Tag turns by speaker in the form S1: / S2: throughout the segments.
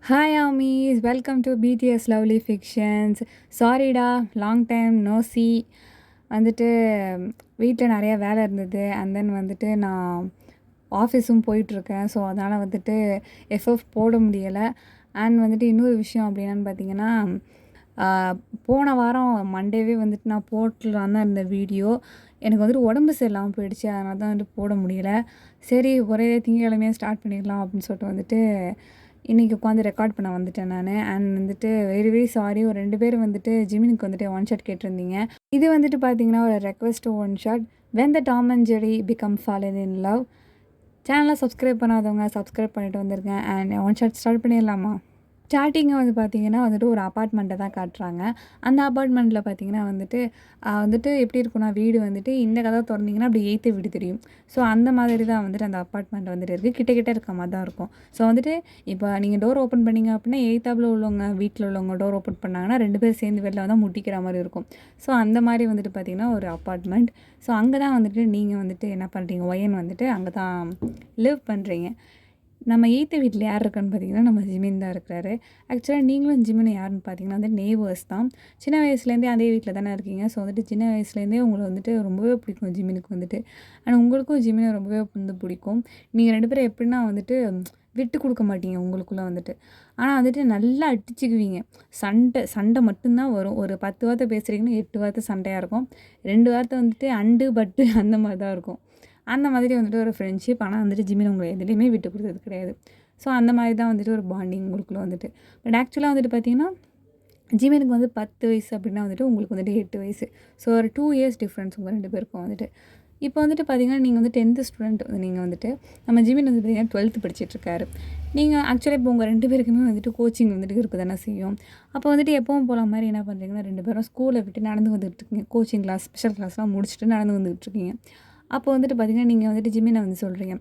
S1: Hi Amis, welcome to BTS Lovely Fictions. சாரிடா long time no C. வந்துட்டு வீட்டில் நிறைய வேலை இருந்தது. அண்ட் தென் வந்துட்டு நான் ஆஃபீஸும் போயிட்டுருக்கேன். ஸோ அதனால் வந்துட்டு எஃப்எஃப் போட முடியலை. அண்ட் வந்துட்டு இன்னொரு விஷயம் அப்படின்னான்னு பார்த்தீங்கன்னா, போன வாரம் மண்டேவே வந்துட்டு நான் போட்டுலாம் தான் இருந்த வீடியோ. எனக்கு வந்துட்டு உடம்பு சரியில்லாமல் போயிடுச்சு. அதனால தான் வந்துட்டு போட முடியல. சரி ஒரே திங்கட்கிழமையே ஸ்டார்ட் பண்ணிடலாம் அப்படின்னு சொல்லிட்டு வந்துட்டு இன்றைக்கி உட்காந்து ரெக்கார்ட் பண்ண வந்துட்டேன் நான். அண்ட் வந்துட்டு வெரி வெரி சாரி. ஒரு 2 பேர் வந்துட்டு ஜிமினுக்கு வந்துட்டு ஒன் ஷாட் கேட்டிருந்தீங்க. இது வந்துட்டு பார்த்தீங்கன்னா ஒரு request one shot. When the Tom and Jerry become fallen in love. சேனலை சப்ஸ்கிரைப் பண்ணாதவங்க சப்ஸ்கிரைப் பண்ணிட்டு வந்திருக்கேன். அண்ட் ஒன் ஷாட் ஸ்டார்ட் பண்ணிடலாமா? ஸ்டார்டிங்கை வந்து பார்த்திங்கன்னா வந்துட்டு ஒரு அப்பார்ட்மெண்ட்டை தான் காட்டுறாங்க. அந்த அப்பார்ட்மெண்ட்டில் பார்த்திங்கன்னா வந்துட்டு எப்படி இருக்குன்னா, வீடு வந்துட்டு இந்த கதவை திறந்தீங்கன்னா அப்படி எய்த்த வீடு தெரியும். ஸோ அந்த மாதிரி தான் வந்துட்டு அந்த அப்பார்ட்மெண்ட் வந்துட்டு இருக்குது. கிட்ட இருக்க மாதிரி தான் இருக்கும். ஸோ வந்துட்டு இப்போ நீங்கள் டோர் ஓப்பன் பண்ணிங்க அப்படின்னா எய்த்தாப்பில் உள்ளவங்க வீட்டில் உள்ளவங்க டோர் ஓப்பன் பண்ணாங்கன்னா 2 பேர் சேர்ந்து வெளில வந்தால் முட்டிக்கிற மாதிரி இருக்கும். ஸோ அந்த மாதிரி வந்துட்டு பார்த்திங்கன்னா ஒரு அப்பார்ட்மெண்ட். ஸோ அங்கே தான் வந்துட்டு நீங்கள் வந்துட்டு என்ன பண்ணுறீங்க, ஒயன் வந்துட்டு அங்கே தான் லிவ் பண்ணுறீங்க. நம்ம எய்த்த வீட்டில் யார் இருக்கான்னு பார்த்தீங்கன்னா நம்ம ஜிமின் தான் இருக்கிறாரு. ஆக்சுவலாக நீங்களும் ஜிமினும் யாருன்னு பார்த்தீங்கன்னா வந்து நேபர்ஸ் தான். சின்ன வயசுலேருந்தே அதே வீட்டில் தானே இருக்கீங்க. ஸோ வந்துட்டு சின்ன வயசுலேருந்தே உங்களை வந்துட்டு ரொம்பவே பிடிக்கும் ஜிமினுக்கு வந்துட்டு. ஆனால் உங்களுக்கும் ஜிமினை ரொம்பவே வந்து பிடிக்கும். நீங்கள் 2 பேரும் எப்படின்னா வந்துட்டு விட்டு கொடுக்க மாட்டீங்க உங்களுக்குள்ளே வந்துட்டு. ஆனால் வந்துட்டு நல்லா அடிச்சுக்குவீங்க. சண்டை மட்டும்தான் வரும். ஒரு 10 வார்த்தை பேசுகிறீங்கன்னா 8 வார்த்தை சண்டையாக இருக்கும். 2 வார்த்தை வந்துட்டு அண்டு பட்டு அந்த மாதிரி தான் இருக்கும். அந்த மாதிரி வந்துட்டு ஒரு ஃப்ரெண்ட்ஷிப். ஆனால் வந்துட்டு ஜிமின் உங்களை எதுலேயுமே விட்டு கொடுத்தது கிடையாது. ஸோ அந்த மாதிரி தான் வந்துட்டு ஒரு பாண்டிங் உங்களுக்குள்ள வந்துட்டு. பட் ஆக்சுவலாக வந்துட்டு பார்த்தீங்கன்னா ஜிமினுக்கு வந்து 10 வயசு அப்படின்னா வந்துட்டு உங்களுக்கு வந்துட்டு 8 வயசு. ஸோ ஒரு 2 இயர்ஸ் டிஃப்ரென்ஸ் உங்கள் 2 பேருக்கும் வந்துட்டு. இப்போ வந்துட்டு பார்த்தீங்கன்னா நீங்கள் வந்து 10th ஸ்டூடெண்ட். நீங்கள் வந்துட்டு நம்ம ஜிமின் வந்து பார்த்தீங்கன்னா 12th படிச்சிட்ருக்காரு. நீங்கள் ஆக்சுவலாக இப்போ உங்கள் 2 பேருக்குமே வந்துட்டு கோச்சிங் வந்துட்டு இருக்க தானே செய்யும். அப்போ வந்துட்டு எப்பவும் போகிற மாதிரி என்ன பண்ணுறீங்கன்னா 2 பேரும் ஸ்கூலை விட்டு நடந்து வந்துட்டுருக்கீங்க. கோச்சிங் கிளாஸ் ஸ்பெஷல் கிளாஸ்லாம் முடிச்சுட்டு நடந்து வந்துட்டுருக்கீங்க. அப்போ வந்துட்டு பார்த்திங்கன்னா நீங்கள் வந்துட்டு ஜிமினை வந்து சொல்கிறீங்க,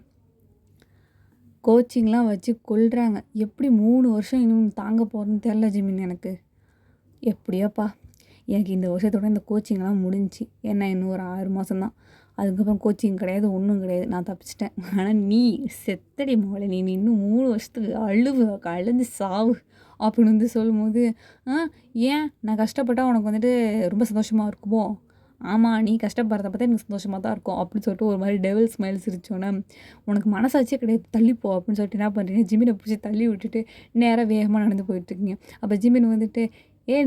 S1: கோச்சிங்லாம் வச்சு கொல்றாங்க. எப்படி 3 வருஷம் இன்னும் தாங்க போகிறதுன்னு தெரில ஜிமின் எனக்கு. எப்படியோப்பா எனக்கு இந்த வருஷத்தோட இந்த கோச்சிங்லாம் முடிஞ்சிச்சு. ஏன்னா இன்னும் ஒரு 6 மாதம் தான். அதுக்கப்புறம் கோச்சிங் கிடையாது, ஒன்றும் கிடையாது. நான் தப்பிச்சிட்டேன். ஆனால் நீ செத்தடி மோளை, நீ இன்னும் 3 வருஷத்துக்கு அழுந்து சாவு அப்படின்னு வந்து சொல்லும்போது, ஏன் நான் கஷ்டப்பட்டால் உனக்கு வந்துட்டு ரொம்ப சந்தோஷமாக இருக்குமோ? ஆமாம், நீ கஷ்டப்படுறத பார்த்தா எனக்கு சந்தோஷமாக தான் இருக்கும் அப்படின்னு சொல்லிட்டு ஒரு மாதிரி டெவில் ஸ்மைல் சிரிச்சோன்னே, உனக்கு மனசாட்சியே கிடையாது தள்ளிப்போ அப்படின்னு சொல்லிட்டு என்ன பண்ணுறீங்க, ஜிமினை பிடிச்சி தள்ளி விட்டுட்டு நேராக வேகமாக நடந்து போயிட்டுருக்கீங்க. அப்போ ஜிமின் வந்துட்டு,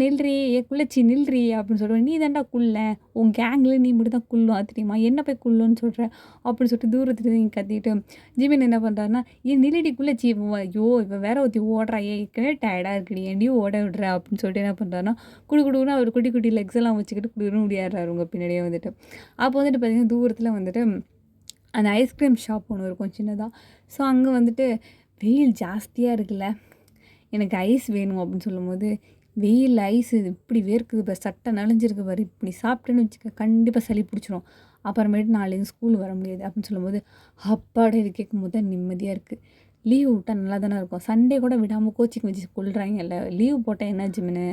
S1: நில்றி, குள்ளச்சி நில்றி அப்படின்னு சொல்லுவேன். நீ தாண்டா குள்ள, உன் கேங்கில் நீ மட்டும் தான் குள்ளும், அது தெரியுமா, என்ன போய் குள்ளுன்னு சொல்கிற அப்படின்னு சொல்லிட்டு தூரத்துல நீங்கள் கத்திட்டு ஜிமின் என்ன பண்ணுறாருன்னா, நில்லடி குள்ளச்சி, ஐயோ இப்போ வேற ஒருத்தி ஓடுறா, ஏற்கனவே டயர்டாக இருக்குடி, ஏன்டியும் ஓட விடுற அப்படின்னு சொல்லிட்டு என்ன பண்ணுறாருன்னா குடுன்னு அவர் குட்டி குட்டி லெக்ஸ் எல்லாம் வச்சுக்கிட்டு குடுன்னு முடியாடுறாரு உங்கள் பின்னாடியே வந்துட்டு. அப்போ வந்துட்டு பார்த்தீங்கன்னா தூரத்தில் வந்துட்டு அந்த ஐஸ்கிரீம் ஷாப் ஒன்று இருக்கும் சின்னதாக. ஸோ அங்கே வந்துட்டு வெயில் ஜாஸ்தியாக இருக்குல்ல, எனக்கு ஐஸ் வேணும் அப்படின்னு சொல்லும்போது, வெயில் ஐஸு இப்படி வேர்க்குது பாரு, சட்டை நனைஞ்சிருக்கு பாரு, இப்படி சாப்பிட்டேன்னு வச்சுக்க கண்டிப்பாக சளி பிடிச்சிரும், அப்புறமேட்டு நாளைக்கு ஸ்கூல் வர முடியாது அப்படின்னு சொல்லும்போது, அப்பாட இது கேட்கும்போது தான் நிம்மதியாக இருக்குது. லீவ் விட்டால் நல்லா தானே இருக்கும். சண்டே கூட விடாமல் கோச்சிங் வச்சு கொள்கிறாங்கல்ல, லீவ் போட்டால் என்ன ஜிம்னு,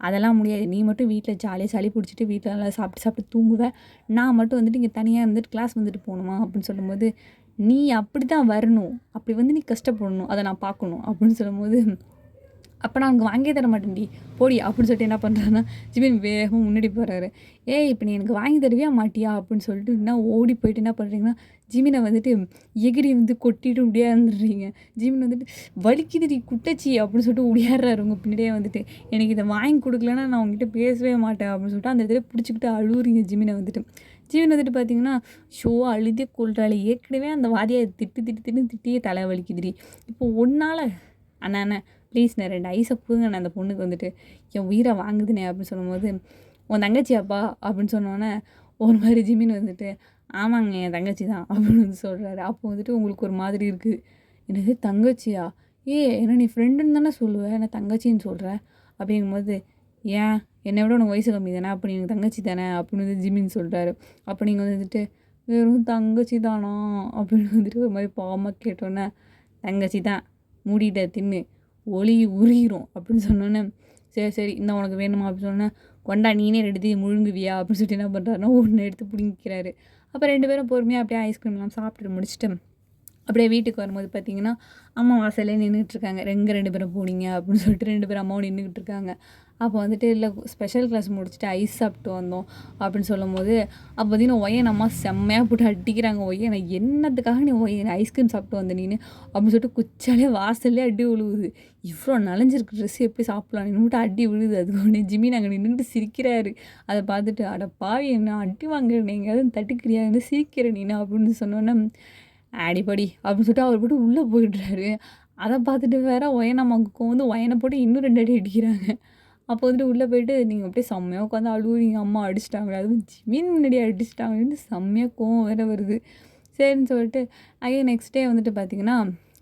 S1: அதெல்லாம் முடியாது. நீ மட்டும் வீட்டில் ஜாலியாக சளி பிடிச்சிட்டு வீட்டில் நல்லா சாப்பிட்டு தூங்குவேன். நான் மட்டும் வந்துட்டு இங்கே தனியாக இருந்துட்டு கிளாஸ் வந்துட்டு போகணுமா அப்படின்னு சொல்லும்போது, நீ அப்படி தான் வரணும், அப்படி வந்து நீ கஷ்டப்படணும், அதை நான் பார்க்கணும் அப்படின்னு சொல்லும்போது, அப்போ நான் உனக்கு வாங்கியே தர மாட்டேன்டி போடி அப்படின்னு சொல்லிட்டு என்ன பண்ணுறாருன்னா ஜிமின் வேகமாக முன்னாடி போகிறாரு. இப்போ நீ எனக்கு வாங்கி தருவியா மாட்டியா அப்படின்னு சொல்லிட்டு என்ன ஓடி போயிட்டு என்ன பண்ணுறீங்கன்னா ஜிமினை வந்துட்டு எகிரி வந்து கொட்டிட்டு உடையாந்துடுறீங்க. ஜிமின் வந்துட்டு வலிக்குதுடி குட்டச்சி அப்படின்னு சொல்லிட்டு உடையாடுறாரு உங்கள் பின்னாடியே வந்துட்டு. எனக்கு இதை வாங்கி கொடுக்கலன்னா நான் உங்ககிட்ட பேசவே மாட்டேன் அப்படின்னு சொல்லிட்டு அந்த இடத்துல பிடிச்சிக்கிட்டு அழுவுறீங்க ஜிமினை வந்துட்டு. ஜிமின் வந்துட்டு பார்த்தீங்கன்னா அழுதே கொள்றாள். ஏற்கனவே அந்த வாதியை திட்டியே தலை வலிக்குதுடி, இப்போ ஒன்றால் அண்ணா ப்ளீஸ்ண்ணே 2 ஐஸை கொடுங்கண்ணே அந்த பொண்ணுக்கு வந்துட்டு, என் உயிரை வாங்குதுண்ணே அப்படின்னு சொல்லும்போது, உன் தங்கச்சியாப்பா அப்படின்னு சொன்னோன்னே ஒரு மாதிரி ஜிமின் வந்துட்டு, ஆமாங்க என் தங்கச்சி தான் அப்படின்னு வந்து சொல்கிறாரு. அப்போ வந்துட்டு உங்களுக்கு ஒரு மாதிரி இருக்குது. என்னது தங்கச்சியா, என்ன நீ ஃப்ரெண்டுன்னு தானே சொல்லுவேன், என்ன தங்கச்சின்னு சொல்கிற அப்படிங்கும்போது, ஏன் என்னை விட உனக்கு வயசு கம்மி தானே, அப்போ நீங்கள் தங்கச்சி தானே அப்படின்னு வந்து ஜிமின் சொல்கிறாரு. அப்போ நீங்கள் வந்துட்டு வெறும் தங்கச்சி தானா அப்படின்னு வந்துட்டு ஒரு மாதிரி பாவமாக கேட்டோன்னே, தங்கச்சி தான், மூடிட்ட தின்னு ஒளி உருகிரும் அப்படின்னு சொன்னோன்னே, சரி இந்த உனக்கு வேணுமா அப்படின்னு சொன்னேன். கொண்டா நீனே எடுத்து முழுங்குவியா அப்படின்னு சொல்லிட்டு என்ன பண்ணுறாருன்னா ஒன்று எடுத்து பிடிங்கிறாரு. அப்போ 2 பேரும் பொறுமையாக அப்படியே ஐஸ்கிரீம்லாம் சாப்பிட்டு முடிச்சுட்டு அப்படியே வீட்டுக்கு வரும்போது பார்த்தீங்கன்னா, அம்மா வாசல்லே நின்னுட்டுருக்காங்க. எங்க 2 பேரும் போனீங்க? அப்படின்னு சொல்லிட்டு 2 பேரும் அம்மாவும் நின்னுக்கிட்டு இருக்காங்க. அப்போ வந்துட்டு இல்ல ஸ்பெஷல் கிளாஸ் முடிச்சுட்டு ஐஸ் சாப்பிட்டு வந்தோம் அப்படின்னு சொல்லும்போது, அப்போ பார்த்தீங்கன்னா ஒயன் அம்மா செம்மையா போட்டு அடிக்கிறாங்க. ஒயன என்னத்துக்காக நீ ஒயன் ஐஸ்கிரீம் சாப்பிட்டு வந்த நீனு? அப்படின்னு சொல்லிட்டு குச்சாலே வாசல்லே அடி விழுவுது. இவ்ளோ நனைஞ்சிருக்கு ட்ரெஸ் எப்படி சாப்பிடலாம்? நின்னுட்டு அடி விழுது. அதுக்கு உடனே ஜிமின் அங்கே நின்னுட்டு சிரிக்கிறாரு. அத பார்த்துட்டு, "அட பாவி என்ன அடி வாங்குறேன் எங்கேயாவது தட்டிக்கிறியா? என்ன சிரிக்கிற நீனு?" அப்படின்னு சொன்னோன்னே, "அடிப்படி" அப்படின்னு சொல்லிட்டு அவர் பாட்டுக்கு உள்ள போயிடுறாரு. அத பார்த்துட்டு வேற ஒயனம்மாவுக்கு கோவம் வந்து ஒயன போட்டு இன்னும் 2 அடி அடிக்கிறாங்க. அப்போ வந்துட்டு உள்ள போயிட்டு, "நீங்க அப்படியே செம்மையா உட்காந்து அழுவுறீங்க. அம்மா அடிச்சுட்டாங்களே, அதுவும் ஜிமின் முன்னாடி அடிச்சுட்டாங்களேன்னு" செம்மையா கோவம் வேற வருது. சரின்னு சொல்லிட்டு அகைன் நெக்ஸ்ட் டே வந்துட்டு பார்த்தீங்கன்னா,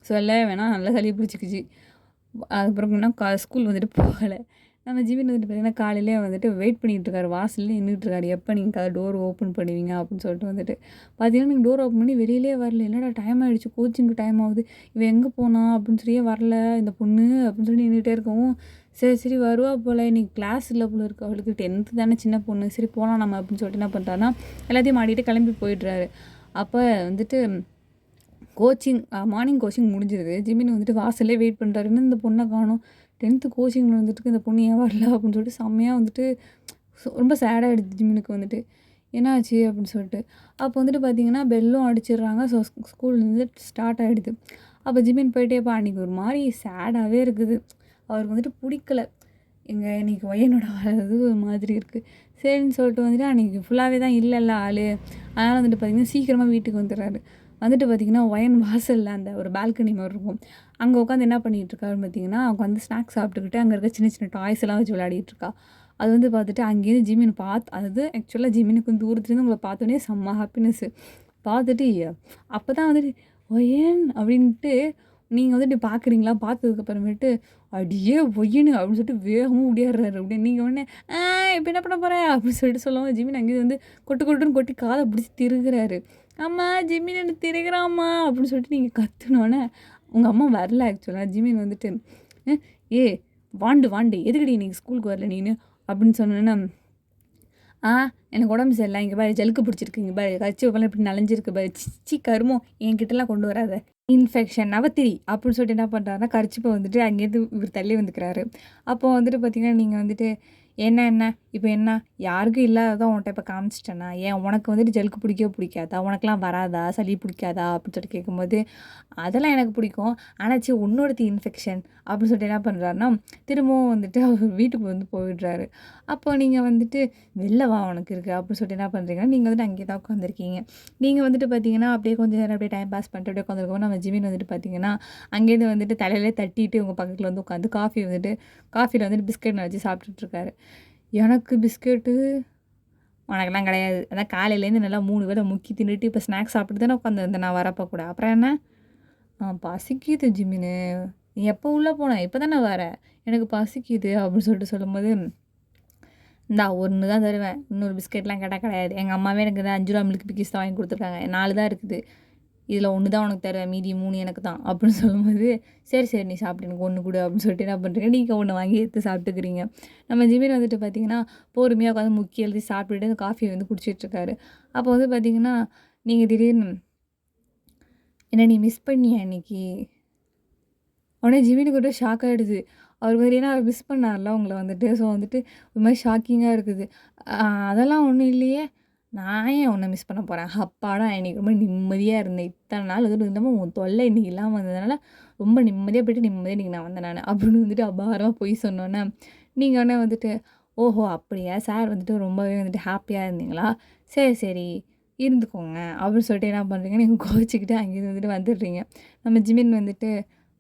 S1: சொல்லவே வேணாம் நல்லா சளி பிடிச்சிக்கிச்சு. அதுக்கப்புறம் இன்னும் ஸ்கூல் வந்துட்டு போகல. நம்ம ஜிமின் வந்துட்டு பார்த்தீங்கன்னா, காலையிலேயே வந்துட்டு வெயிட் பண்ணிட்டு இருக்காரு. வாசல்லே நின்னுட்டு இருக்காரு. எப்போ நீங்க டோர் ஓப்பன் பண்ணுவீங்க? அப்படின்னு சொல்லிட்டு வந்துட்டு. பார்த்தீங்கன்னா, நீங்க டோர் ஓப்பன் பண்ணி வெளியிலயே வரல. என்னடா டைம் ஆயிடுச்சு. கோச்சிங்க்கு டைம் ஆகுது. இவ எங்கே போனா? அப்படின்னு சொல்லியே வரல இந்த பொண்ணு அப்படின்னு சொல்லி நின்னுட்டே இருக்கவும், சரி சரி வருவா போல. இன்னைக்கு கிளாஸ் இல்ல போல இருக்கு. அவளுக்கு 10th தானே சின்ன பொண்ணு. சரி போலாம் நம்ம அப்படின்னு சொல்லிட்டு என்ன பண்ணிட்டாருன்னா, எல்லாத்தையும் மாட்டிட்டு கிளம்பி போயிடுறாரு. அப்போ வந்துட்டு மார்னிங் கோச்சிங் முடிஞ்சிருது. ஜிமின் வந்துட்டு வாசல்லே வெயிட் பண்ணுறாரு. இன்னும் இந்த பொண்ணை காணோம். 10th கோச்சிங் நடந்துட்டுருக்கு. இந்த பொண்ணு ஏன் வரல அப்படின்னு சொல்லிட்டு செம்மையா வந்துட்டு ரொம்ப சேட் ஆகிடுது ஜிமினுக்கு வந்துட்டு. என்னாச்சு அப்படின்னு சொல்லிட்டு. அப்போ வந்துட்டு பார்த்தீங்கன்னா, பெல்லும் அடிச்சிடுறாங்க. ஸோ ஸ்கூல் வந்து ஸ்டார்ட் ஆகிடுது. அப்போ ஜிமின் போயிட்டே அன்றைக்கி ஒரு மாதிரி சேடாகவே இருக்குது. அவருக்கு வந்துட்டு பிடிக்கல. இன்னைக்கு ஒய்யனோட வர்றது ஒரு மாதிரி இருக்குது. சரின்னு சொல்லிட்டு வந்துட்டு அன்றைக்கி ஃபுல்லாகவே தான் இல்லைல்ல ஆள். அதனால் வந்துட்டு பார்த்திங்கன்னா சீக்கிரமாக வீட்டுக்கு வந்துடுறாரு. வந்துட்டு பார்த்திங்கன்னா ஒயன் வாசலில் அந்த ஒரு பால்கனி மாதிரி இருக்கும். அங்கே உட்காந்து என்ன பண்ணிகிட்டு இருக்காருன்னு பார்த்தீங்கன்னா, அவங்க வந்து ஸ்நாக்ஸ் சாப்பிட்டுக்கிட்டு அங்கே இருக்க சின்ன சின்ன டாய்ஸ் எல்லாம் வச்சு விளையாடிட்டு இருக்கா. அது வந்து பார்த்துட்டு அங்கேருந்து ஜிமின் அதாவது ஆக்சுவலாக ஜிமினுக்கு தூரத்துலேருந்து உங்களை பார்த்தோன்னே செம்ம ஹாப்பினஸ்ஸு. பார்த்துட்டு அப்போ தான் வந்துட்டு ஒயன் அப்படின்ட்டு நீங்கள் வந்துட்டு பார்க்குறீங்களா? பார்த்ததுக்கப்புறமேட்டு அடியே ஒய்யனு அப்படின்னு சொல்லிட்டு வேகமாக ஓடியாடுறாரு. அப்படியே நீங்கள் உடனே இப்போ என்ன பண்ண போகிற அப்படின்னு சொல்லிட்டு சொல்லவும் ஜிமின் அங்கேயே வந்து கொட்டு கொட்டுன்னு கொட்டி காதை பிடிச்சி திருகுறாரு. அம்மா ஜிமின் என்ன திருகுறாம்மா அப்படின்னு சொல்லிட்டு நீங்கள் கத்துனோன்னே உங்கள் அம்மா வரல. ஆக்சுவலாக ஜிமின் வந்துட்டு ஏ வாண்டு வாண்டு எதுக்கடி இன்னைக்கு ஸ்கூலுக்கு வரல நீனு அப்படின்னு சொன்னோன்னே, எனக்கு உடம்பு சரியில்லை. இங்கே பாரு ஜலுக்கு பிடிச்சிருக்கு. இங்கே பாரு கர்ச்சீஃப்லாம் இப்படி நனைஞ்சிருக்கு பாரு. சி கருமம் என்கிட்டலாம் கொண்டு வராத. இன்ஃபெக்ஷன் நவத்திரி அப்படின்னு சொல்லிட்டு என்ன பண்ணுறாருன்னா, கர்ச்சீப்பை வந்துட்டு அங்கேருந்து இவர் தள்ளி வந்துக்கிறாரு. அப்போ வந்துட்டு பார்த்தீங்கன்னா, நீங்கள் வந்துட்டு என்ன இப்போ என்ன யாருக்கும் இல்லாததான் உன்கிட்ட இப்போ காமிச்சிட்டேனா? ஏன் உனக்கு வந்துட்டு ஜலுக்கு பிடிக்கவே பிடிக்காதா? உனக்கெலாம் வராதா? சளி பிடிக்காதா? அப்படின்னு சொல்லிட்டு கேட்கும்போது, அதெல்லாம் எனக்கு பிடிக்கும். ஆனால் உன்னோடது இன்ஃபெக்ஷன் அப்படின்னு சொல்லிட்டு என்ன பண்ணுறாருன்னா, திரும்பவும் வந்துட்டு அவர் வீட்டுக்கு வந்து போயிடுறாரு. அப்போ நீங்கள் வந்துட்டு வெளில வா உனக்கு இருக்குது அப்படின்னு சொல்லிட்டு என்ன பண்ணுறீங்கன்னா, நீங்கள் வந்துட்டு அங்கே தான் உட்காந்துருக்கீங்க. நீங்கள் வந்துட்டு பார்த்தீங்கன்னா, அப்படியே கொஞ்சம் நேரம் அப்படியே டைம் பாஸ் பண்ணிட்டு அப்படியே உட்காந்துருக்கோம். நம்ம ஜிமின் வந்துட்டு பார்த்தீங்கன்னா, அங்கேருந்து வந்துட்டு தலையிலே தட்டிட்டு உங்கள் பக்கத்தில் வந்து உட்காந்து காஃபியில் வந்துட்டு பிஸ்கெட் வச்சு சாப்பிட்டுட்ருக்காரு. எனக்கு பிஸ்கெட்டு உனக்கெல்லாம் கிடையாது. அதான் காலையிலேருந்து நல்லா 3 வேளை முக்கி தின்னுட்டு இப்போ ஸ்நாக்ஸ் சாப்பிட்டு தானே உட்காந்துருந்தேன் நான் வரப்போ கூட. அப்புறம் என்ன? பசிக்குது ஜிமினு. நீ எப்போ உள்ளே போன? இப்போ தானே வர. எனக்கு பசிக்குது அப்படின்னு சொல்லிட்டு சொல்லும்போது, இந்தா 1 தான் தருவேன். இன்னொரு பிஸ்கெட்லாம் கேட்டால் கிடையாது. எங்கள் அம்மாவே எனக்கு தான் ரூ. 5 மில்க் பிக்கிஸ் தான் வாங்கி கொடுத்துருக்காங்க. 4 தான் இருக்குது. இதில் 1 தான் உனக்கு தருவேன். மீதி 3 எனக்கு தான் அப்படின்னு சொல்லும்போது, சரி சரி நீ சாப்பிட்டு எனக்கு 1 கொடு அப்படின்னு சொல்லிட்டு என்ன பண்ணுறீங்க, நீங்கள் 1 வாங்கி எடுத்து சாப்பிட்டுக்கிறீங்க. நம்ம ஜிமின் வந்துட்டு பார்த்தீங்கன்னா, பொறுமையாக உட்காந்து முக்கி எழுதி சாப்பிட்டுட்டு அந்த காஃபியை வந்து குடிச்சிட்ருக்காரு. அப்போ வந்து பார்த்தீங்கன்னா, நீங்கள் திடீர்னு என்ன நீ மிஸ் பண்ணியா இன்னைக்கு? உடனே ஜிமினுக்கு ஒரு ஷாக் ஆகிடுது. அவர் வந்து ஏன்னா அவர் மிஸ் பண்ணார்ல உங்களை வந்துட்டு. ஸோ வந்துட்டு ஒரு மாதிரி ஷாக்கிங்காக இருக்குது. அதெல்லாம் ஒன்றும் இல்லையே. நான் ஏன் உன்னை மிஸ் பண்ண போகிறேன்? அப்பாடா இன்னைக்கு ரொம்ப நிம்மதியாக இருந்தேன். இத்தனை நாள் வந்துட்டு இல்லாமல் உன் தொல்லை இன்னைக்கு இல்லாமல் வந்ததுனால ரொம்ப நிம்மதியாக போய்ட்டு நிம்மதியாக இன்றைக்கி நான் வந்தேன் நான் அப்படின்னு வந்துட்டு அபாரமாக பொய் சொன்னோன்னே, நீங்கள் உடனே வந்துட்டு ஓஹோ அப்படியா சார் வந்துட்டு ரொம்பவே வந்துட்டு ஹாப்பியாக இருந்தீங்களா? சரி சரி இருந்துக்கோங்க அப்படின்னு சொல்லிட்டு என்ன பண்ணுறீங்க, நீங்கள் கோச்சிக்கிட்டு அங்கேருந்து வந்துட்டு வந்துடுறீங்க. நம்ம ஜிமின் வந்துட்டு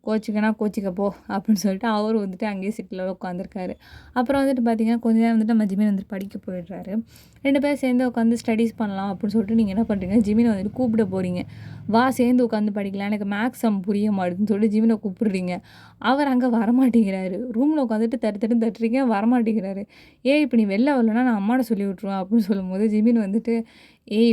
S1: கோச்சிக்கனா கோச்சிக்க போ அப்படின்னு சொல்லிட்டு அவரும் வந்துட்டு அங்கேயே சீட்டில் உட்காந்துருக்காரு. அப்புறம் வந்துட்டு பார்த்தீங்கன்னா கொஞ்ச நேரம் வந்துட்டு நம்ம ஜிமின் வந்துட்டு படிக்க போயிடுறாரு. 2 பேரும் சேர்ந்து உட்காந்து ஸ்டடீஸ் பண்ணலாம் அப்படின்னு சொல்லிட்டு நீங்கள் என்ன பண்ணுறீங்க, ஜிமினை வந்துட்டு கூப்பிட போகிறீங்க. வா சேர்ந்து உட்காந்து படிக்கலாம், எனக்கு மேக்ஸ் சம் புரிய மாட்டேதுன்னு சொல்லிட்டு ஜிமினை கூப்பிடுறீங்க. அவர் அங்கே வரமாட்டேங்கிறாரு. ரூமில் உட்காந்துட்டு தட்டுறீங்க, வரமாட்டேங்கிறாரு. இப்போ நீ வெளில வரலன்னா நான் அம்மாட்ட சொல்லி விட்ருவேன் அப்படின்னு சொல்லும்போது ஜிமின் வந்துட்டு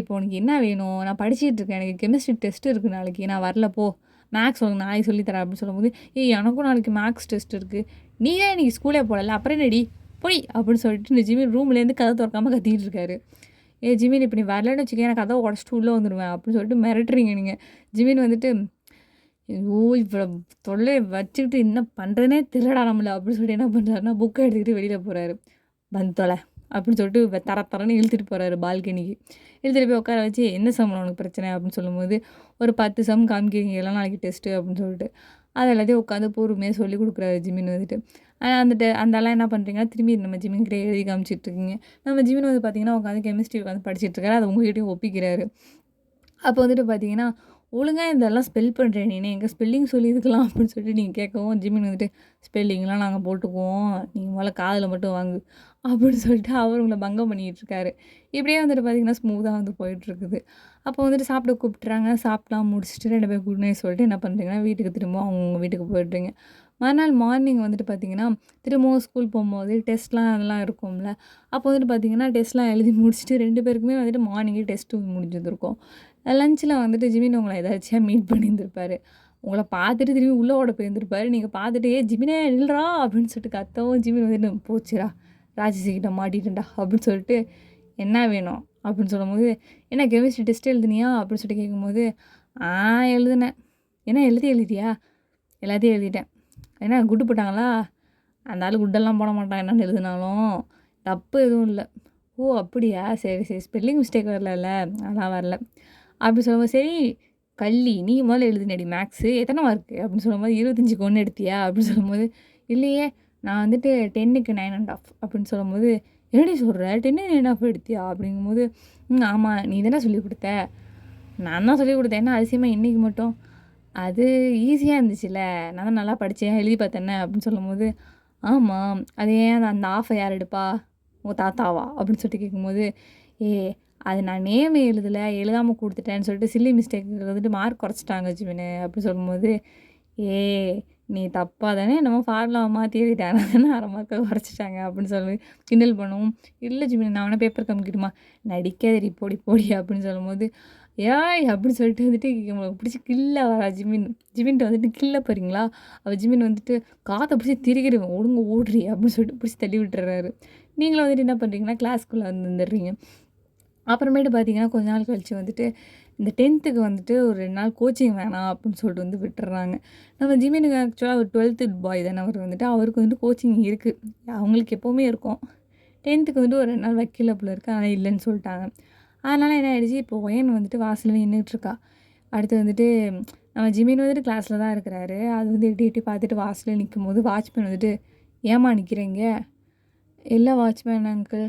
S1: இப்போ உனக்கு என்ன வேணும், நான் படிச்சுட்டு இருக்கேன், எனக்கு கெமிஸ்ட்ரி டெஸ்ட் இருக்குது நாளைக்கு, நான் வரல போ, மேக்ஸ் உனக்கு நாளைக்கு சொல்லித்தரேன் அப்படின்னு சொல்லும்போது, எனக்கும் நாளைக்கு மேக்ஸ் டெஸ்ட் இருக்குது, நீ தான் இன்றைக்கி ஸ்கூலே போடல, அப்புறம் என்னடி போய் அப்படின்னு சொல்லிட்டு இந்த ஜிமின் ரூம்லேருந்து கதை திறக்காமல் கத்திட்டு இருக்காரு. ஜிமின் இப்போ நீ வரலன்னு வச்சுக்கேன், எனக்கு கதவை உடச்சிட்டு உள்ளே வந்துடுவேன் அப்படின்னு சொல்லிட்டு மிரட்டுறீங்க நீங்கள். ஜிமின் வந்துட்டு ஐயோ! இவள தொல்லைய வச்சுக்கிட்டு என்ன பண்ணுறதுன்னே தெரியலடா நம்மள அப்படின்னு சொல்லிட்டு என்ன பண்ணுறாருன்னா, புக்க எடுத்துக்கிட்டு வெளியில போறாரு. "வந்து தொல" அப்படின்னு சொல்லிட்டு தர தரன்னு இழுத்துட்டு போறாரு பால்கனிக்கு. இழுத்துட்டு போய் உட்கார வச்சு, "என்ன சம் உனக்கு பிரச்சனை?" அப்படின்னு சொல்லும்போது, "ஒரு 10 சம் காமிக்கிறீங்க, எல்லாம் நாளைக்கு டெஸ்ட்டு" அப்படின்னு சொல்லிட்டு. அது எல்லாத்தையும் உட்காந்து பொறுமையா சொல்லிக் குடுக்குறாரு ஜிமின் வந்துட்டு. அந்த ஆள்லாம் என்ன பண்றீங்கன்னா, திரும்பி நம்ம ஜிமின் கிட்ட எழுதி காமிச்சிட்டுருக்கீங்க. நம்ம ஜிமின் வந்து பார்த்தீங்கன்னா, உட்காந்து கெமிஸ்ட்ரி உட்காந்து படிச்சுட்டு இருக்காரு. அத உங்ககிட்டயும் ஒப்பிக்கிறாரு. அப்போ வந்துட்டு பார்த்தீங்கன்னா, "ஒழுங்கா இதெல்லாம் ஸ்பெல் பண்ற நீனு, எங்க ஸ்பெல்லிங் சொல்லியிருக்கலாம்" அப்படின்னு சொல்லிட்டு நீங்க கேட்கவும், ஜிமின் வந்துட்டு, "ஸ்பெல்லிங்லாம் நாங்க போட்டுக்குவோம். நீங்க முதல்ல காதுல மட்டும் வாங்கு" அப்படின்னு சொல்லிட்டு அவர் உங்கள பங்கம் பண்ணிட்டு இருக்காரு. இப்படியே வந்துட்டு பார்த்தீங்கன்னா, ஸ்மூத்தா வந்து போயிட்டுருக்குது. அப்போ வந்துட்டு சாப்பிட கூப்பிட்றாங்க. சாப்பிட்டுலாம் முடிச்சுட்டு 2 பேரும் குட் நைட் சொல்லிட்டு என்ன பண்ணுறீங்கன்னா, வீட்டுக்கு திரும்ப அவங்கவங்க வீட்டுக்கு போயிடுறீங்க. மறுநாள் மார்னிங் வந்துட்டு பார்த்தீங்கன்னா, திரும்பவும் ஸ்கூல் போம்போது டெஸ்ட்லாம் அதெல்லாம் இருக்கும்ல. அப்போ வந்துட்டு பார்த்தீங்கன்னா, டெஸ்ட்லாம் எழுதி முடிச்சுட்டு 2 பேருக்குமே வந்துட்டு மார்னிங்கே டெஸ்ட்டு முடிஞ்சிருந்திருக்கும். லஞ்சில வந்துட்டு ஜிமின் உங்கள எதார்ச்சியா மீட் பண்ணியிருந்திருப்பாரு. உங்கள பார்த்துட்டு திரும்பி உள்ள ஓட போயிருந்திருப்பாரு. நீங்க பார்த்துட்டு, "ஏய் ஜிமினே நில்றா" அப்படின்னு சொல்லிட்டு கத்தவும், ஜிமின் வந்துட்டு, "போச்சுடா, ராட்சசி கிட்ட மாட்டிட்டேன்டா" அப்படின்னு சொல்லிட்டு, "என்ன வேணும்?" அப்படின்னு சொல்லும்போது, "என்ன கெமிஸ்ட்ரி டெஸ்ட் எழுதுனியா?" அப்படின்னு சொல்லிட்டு கேட்கும்போது, "ஆ எழுதுனேன்." "என்ன எழுதிட்டியா?" "எல்லாத்தையும் எழுதிட்டேன்." "என்ன குட்டு போட்டாங்களா?" "அந்த ஆளு குட்டெல்லாம் போட மாட்டான் என்னன்னு எழுதுனாலும். தப்பு எதுவும் இல்ல." "ஓ! அப்படியா? சரி, சரி. ஸ்பெல்லிங் மிஸ்டேக் வரலல்ல?" "அதெல்லாம் வரல." அப்படி சொல்லும்போது, "சரி கள்ளி நீ முதல்ல எழுதினடி மேக்ஸு எத்தன மார்க்கு?" அப்படின்னு சொல்லும்போது, "25க்கு 1 எடுத்தியா?" அப்படின்னு சொல்லும்போது, "இல்லையே நான் வந்துட்டு 10க்கு 9 1/2" அப்படின்னு சொல்லும்போது, "என்னடி சொல்ற? 10 9 1/2 எடுத்தியா?" அப்படிங்கும்போது, ஆமா. நீ தானே சொல்லிக் குடுத்த." "நான் தான் சொல்லிக் குடுத்தேன். என்ன அதிசயமா இன்னைக்கு மட்டும்?" "அது ஈஸியா இருந்துச்சுல்ல. நான் தான் நல்லா படிச்சேன். எழுதி பார்த்தேனே." அப்படின்னு சொல்லும்போது, "ஆமா. அது ஏன் அந்த ஆஃப யார் எடுப்பா? உங்க தாத்தாவா?" அப்படின்னு சொல்லிட்டு கேட்கும்போது, "ஏய் அது நான் நேம் எழுதல. எழுதாம குடுத்துட்டேன்னு சொல்லிட்டு சில்லி மிஸ்டேக் வந்துட்டு மார்க் குறைச்சிட்டாங்க ஜிமினு." அப்படி சொல்லும்போது, "ஏய் நீ தப்பா தானே என்னமோ ஃபார்முலாவ மாத்தி எழுதிட்ட. அதனால தானே 1/2 மார்க்க குறைச்சிட்டாங்க." அப்படின்னு சொல்லி கிண்டல் பண்ணவும், "இல்ல ஜிமினி நான் வேணா பேப்பர் காமிக்கட்டுமா?" "நடிக்காதடி போடி போடி" அப்படின்னு சொல்லும்போது, "ஏய்!" அப்படின்னு சொல்லிட்டு வந்துட்டு இவங்களுக்கு பிடிச்சு கில்ல வரா ஜிமின். ஜிமின்ட்ட வந்துட்டு கில்ல போறீங்களா? அப்ப ஜிமின் வந்துட்டு காத பிடிச்சு திருகிடுவேன். "ஒழுங்கா ஓடுறி" அப்படின்னு சொல்லிட்டு பிடிச்சு தள்ளி விட்டுர்றாரு. நீங்களும் வந்துட்டு என்ன பண்றீங்கன்னா, கிளாஸ்க்குள்ள வந்துர்றீங்க. அப்புறமேட்டு பார்த்தீங்கன்னா, கொஞ்ச நாள் கழிச்சு வந்துட்டு, இந்த 10த்துக்கு வந்துட்டு ஒரு 2 நாள் கோச்சிங் வேணாம் அப்படின்னு சொல்லிட்டு வந்து விட்டுர்றாங்க. நம்ம ஜிமினுக்கு ஆக்சுவலா அவர் 12த் பாய் தானே அவர் வந்துட்டு, அவருக்கு வந்துட்டு கோச்சிங் இருக்கு. அவங்களுக்கு எப்பவுமே இருக்கும். 10த்துக்கு வந்துட்டு ஒரு 2 நாள் வைக்கல போல இருக்கு. ஆனா இல்லன்னு சொல்ட்டாங்க. அதனால என்ன ஆயிடுச்சு, இப்போ ஒயன் வந்துட்டு வாசல்ல நின்னுட்டுருக்கா. அடுத்து வந்துட்டு நம்ம ஜிமின் வந்துட்டு கிளாஸ்ல தான் இருக்கிறாரு. அது வந்து எட்டி எட்டி பார்த்துட்டு வாசல்ல நிக்கும்போது, வாட்ச்மேன் வந்துட்டு, "ஏம்மா நிக்கிறீங்க?" "இல்ல வாட்ச்மேன் அங்கிள்,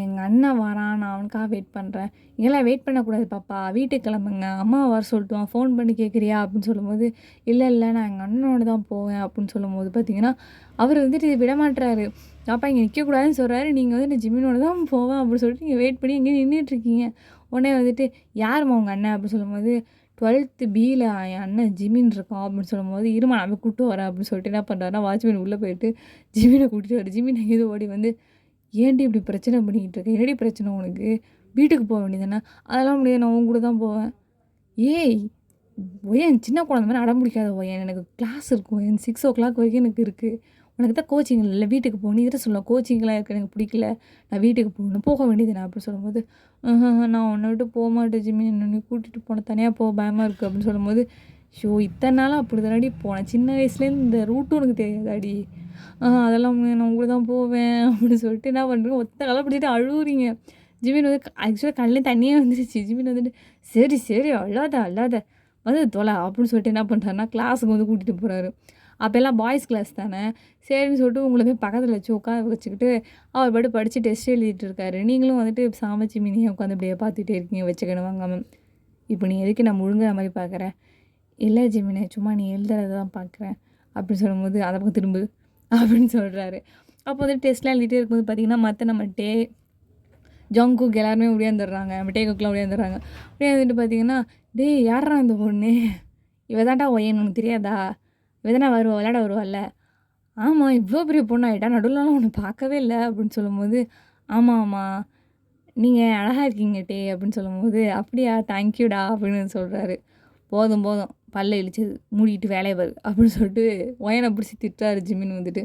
S1: எங்க அண்ணன் வரான். நான் அவனுக்காக வெயிட் பண்றேன்." "இங்கலாம் வெயிட் பண்ணக்கூடாது பாப்பா. வீட்டுக்கு கிளம்புங்க. அம்மாவ வர சொல்லட்டுமா? ஃபோன் பண்ணி கேட்குறியா?" அப்படின்னு சொல்லும்போது, "இல்ல, இல்ல நான் எங்க அண்ணனோட தான் போவேன்." அப்படின்னு சொல்லும்போது பார்த்தீங்கன்னா, அவரு வந்துட்டு விடமாட்றாரு. "பாப்பா இங்க நிற்கக்கூடாதுன்னு சொல்றாரு. நீங்க வந்துட்டு ஜிமினோட தான் போவேன்." அப்படின்னு சொல்லிட்டு நீங்க வெயிட் பண்ணி இங்கேயே நின்னுட்டுருக்கீங்க. உடனே வந்துட்டு, "யாரும்மா உங்க அண்ணன்?" அப்படின்னு சொல்லும்போது, 12த் பில என் அண்ணன் ஜிமின் இருக்கான் அப்படின்னு சொல்லும்போது, "இரும்மா நான் போய் கூட்டு வரேன்." அப்படின்னு சொல்லிட்டு என்ன பண்றாருன்னா, வாட்ச்மேன் உள்ள போயிட்டு ஜிமின கூட்டிட்டு வராரு. ஜிமின் அங்கேருந்து ஓடி வந்து, "ஏன்டி இப்படி பிரச்சனை பண்ணிக்கிட்டு இருக்க? என்னடி பிரச்சனை உனக்கு? வீட்டுக்கு போ வேண்டியதானே?" "அதெல்லாம் முடியாது. நான் உன் கூட தான் போவேன்." "ஏய்! ஒயேன் சின்ன குழந்த மாரி அடம் பிடிக்காத ஒயேன். எனக்கு கிளாஸ் இருக்கும். 6:00 வரைக்கும் எனக்கு இருக்கு. உனக்கு தான் கோச்சிங் இல்ல. வீட்டுக்கு போ. நீ தானே சொன்ன கோச்சிங்லாம் இருக்கு. எனக்கு பிடிக்கல. நான் வீட்டுக்கு போகணும். போக வேண்டியதுதானே." அப்படி சொல்லும்போது, நான் உன்ன விட்டு போமாட்டேன் ஜிம்மி. என்ன நீ கூட்டிட்டு போன. தனியா போக பயமா இருக்கு." அப்படின்னு சொல்லும்போது, "ஷோ! இத்தன நாளா அப்படி தானடி போனேன். சின்ன வயசுலேருந்து இந்த ரூட்டும் உனக்கு தெரியாதாடி?" அதெல்லாம் நான் உன் கூட தான் போவேன்." அப்படின்னு சொல்லிட்டு என்ன பண்றீங்க, ஒத்த கால பிடிச்சிட்டு அழுவுறீங்க. ஜிமின் வந்து ஆக்சுவலா கண்லேருந்து தண்ணியே வந்துருச்சு. ஜிமின் வந்துட்டு, "சரி, சரி அழாத, அழாத. வந்து தொல." அப்படின்னு சொல்லிட்டு என்ன பண்றாருன்னா, கிளாஸுக்கு வந்து கூட்டிட்டு போறாரு. அப்போலாம் பாய்ஸ் கிளாஸ் தானே. சரின்னு சொல்லிட்டு உங்கள போய் பக்கத்துல வச்சு உட்கார வச்சுக்கிட்டு, அவர் பாட்டுக்கு படிச்சு டெஸ்ட் எழுதிட்டு இருக்காரு. நீங்களும் வந்துட்டு சாம ஜிமினிய உட்காந்து இப்படியே பார்த்துட்டே இருக்கீங்க வச்சுக்கன்னு வாங்காம. "இப்போ நீ எதுக்கு நான் முழுங்குற மாரி பார்க்குற?" "இல்ல ஜிமினே, சும்மா நீ எழுதுறத தான் பார்க்குறேன்." அப்படின்னு சொல்லும்போது, "அந்த பக்கம் திரும்பு." அப்படின்னு சொல்றாரு. அப்போ வந்து டெஸ்ட்லாம் எழுதிட்டே இருக்கும்போது பார்த்தீங்கன்னா, மத்த நம்ம ஜங்குக் எல்லாருமே ஒடியாந்துடுறாங்க. நம்ம டேகுக்லாம் ஒடியாந்துடுறாங்க. ஒடியாந்துட்டு பார்த்தீங்கன்னா, "டேய் யார்றா இந்த பொண்ணு? இவ தான்டா ஒயன் உனக்கு தெரியாதா? இவ தானே வருவா விளையாட வருவாள்ல." "ஆமா, இவ்ளோ பெரிய பொண்ணாயிட்டா, நடுவுலலாம் உன்ன பார்க்கவே இல்ல." அப்படின்னு சொல்லும்போது, "ஆமா, ஆமா. நீங்க அழகா இருக்கீங்க டே." அப்படின்னு சொல்லும்போது, "அப்படியா? தேங்க்யூடா." அப்படின்னு சொல்றாரு. "போதும், போதும். பல்ல இளிச்சது. மூடிட்டு வேலைய பாரு." அப்படின்னு சொல்லிட்டு ஒயன பிடிச்சு திட்டுறாரு ஜிமின் வந்துட்டு.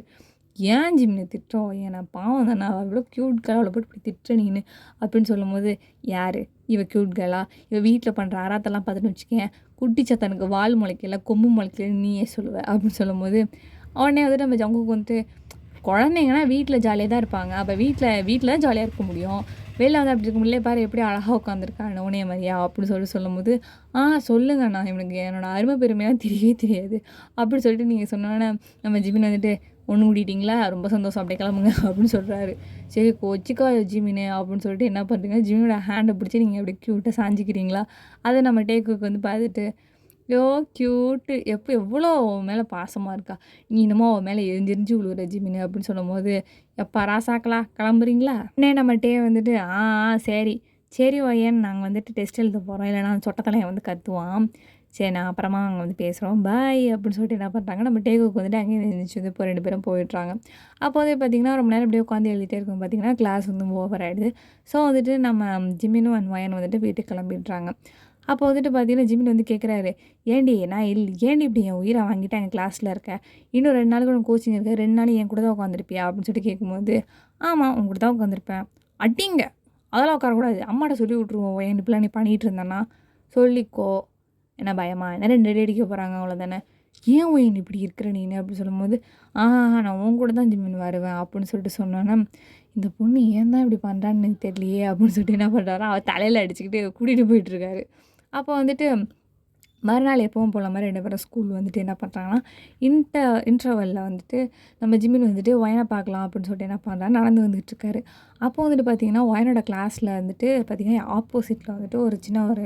S1: ஏன் ஜிமினை திட்டுறோம்? ஏன்னா பாவம் தானே, அவள் எவ்வளோ க்யூட் கேர்ள், அவளை போட்டு இப்படி திட்டுற நீனு அப்படின்னு சொல்லும்போது, யார் இவ க்யூட் கேர்ளா? இவ வீட்டில் பண்ணுற அராத்தெல்லாம் பார்த்துட்டு வச்சுக்கேன், குட்டி சத்தனுக்கு வால் முளைக்கல கொம்பு முளைக்கலன்னு நீயே சொல்லுவ அப்படின்னு சொல்லும்போது, உடனே வந்துட்டு நம்ம ஜங்குக்கு வந்துட்டு, குழந்தைங்கன்னா வீட்டில் ஜாலியாக தான் இருப்பாங்க, அப்போ வீட்டில் தான் ஜாலியாக இருக்க முடியும், வெளில வந்து அப்படி இருக்க முடியல, பாரு எப்படி அழகாக உட்காந்துருக்காங்க உனைய மாதிரியா அப்படின்னு சொல்லும்போது, சொல்லுங்கண்ணா, இவனுக்கு என்னோடய அருமை பெருமையாக தெரியவே தெரியாது அப்படின்னு சொல்லிட்டு நீங்கள் சொன்னோன்னே நம்ம ஜிமின் வந்துட்டு, ஒன்று கூட்டிட்டிங்களா, ரொம்ப சந்தோஷம், அப்படியே கிளம்புங்க அப்படின்னு சொல்கிறாரு. சரி கோச்சிக்காத ஜிமினு அப்படின்னு சொல்லிட்டு என்ன பண்ணுறீங்க, ஜிமினோட ஹேண்டை பிடிச்சி நீங்கள் அப்படி க்யூட்டாக சாஞ்சிக்கிறீங்களா. அதை நம்ம டேக்குக்கு வந்து பார்த்துட்டு, ஐயோ க்யூட்டு, எவ்வளோ அவன் மேலே பாசமாக இருக்கா, நீ என்னமோ அவன் மேலே எரிஞ்சு விழுவுற ஜிமினு அப்படின்னு சொல்லும்போது, எப்பா ராசாக்களா கிளம்புறீங்களா. உடனே நம்ம டே வந்துட்டு, சரி சரி ஒய்யன், நாங்கள் வந்துட்டு டெஸ்ட் எழுத போகிறோம், இல்லைனா சொட்டத்தலையை வந்து கத்துவான், சரி நான் அப்புறமா அங்கே வந்து பேசுகிறோம் பாய் அப்படின்னு சொல்லிட்டு என்ன பண்ணுறாங்க, நம்ம டேக்குக்கு வந்துட்டு அங்கேயே எழுந்திரிச்சு வந்து இப்போ 2 பேரும் போயிடுறாங்க. அப்போ வந்து பார்த்திங்கன்னா ரொம்ப நேரம் அப்படியே உட்காந்து எழுதிட்டே இருக்கும், பார்த்திங்கன்னா கிளாஸ் வந்து ஓவர் ஆகிடுது. ஸோ வந்துட்டு நம்ம ஜிமினும் அண்ட் ஒயன் வந்துட்டு வீட்டுக்கு கிளம்பிடுறாங்க. அப்போ வந்துட்டு பார்த்தீங்கன்னா ஜிமின் வந்து கேட்குறாரு, ஏண்டி ஏண்டி இப்படி என் உயிரை வாங்கிட்டு எங்கள் கிளாஸில் இருக்க, இன்னும் 2 நாளுக்கு உனக்கு கோச்சிங் இருக்குது, 2 நாள் என் கூட தான் உட்காந்துருப்பியா அப்படின்னு சொல்லிட்டு கேட்கும்போது, ஆமாம் உங்க கூட தான் உட்காந்துருப்பேன். அடிங்க அதெல்லாம் உட்காரக்கூடாது, அம்மாட்ட சொல்லி விட்ருவோம், என் இப்படிலாம் நீ பண்ணிகிட்டு இருந்தேன்னா சொல்லிக்கோ, என்ன பயமா, என்ன 2 அடி அடிக்க போகிறாங்க அவ்வளோதானே, ஏன் ஒயின் இப்படி இருக்கிற நீனு அப்படின்னு சொல்லும்போது, நான் உன் கூட தான் ஜிமின் வருவேன் அப்படின்னு சொல்லிட்டு சொன்னோன்னே, இந்த பொண்ணு ஏன் தான் இப்படி பண்ணுறான்னு எனக்கு தெரியலையே அப்படின்னு சொல்லிட்டு என்ன பண்ணுறாரோ அவள் தலையில் அடிச்சுக்கிட்டு கூட்டிகிட்டு போயிட்டுருக்காரு. அப்போ வந்துட்டு மறுநாள் எப்பவும் போல மாதிரி 2 பேரும் ஸ்கூல் வந்துட்டு என்ன பண்ணுறாங்கன்னா, இன்டர்வலில் வந்துட்டு நம்ம ஜிமின் வந்துட்டு ஒயனை பார்க்கலாம் அப்படின்னு சொல்லிட்டு என்ன பண்ணுறாரு, நடந்து வந்துட்டுருக்காரு. அப்போ வந்துட்டு பார்த்திங்கன்னா ஒயனோட கிளாஸில் வந்துட்டு பார்த்திங்கன்னா ஆப்போசிட்டில் வந்துட்டு ஒரு சின்ன ஒரு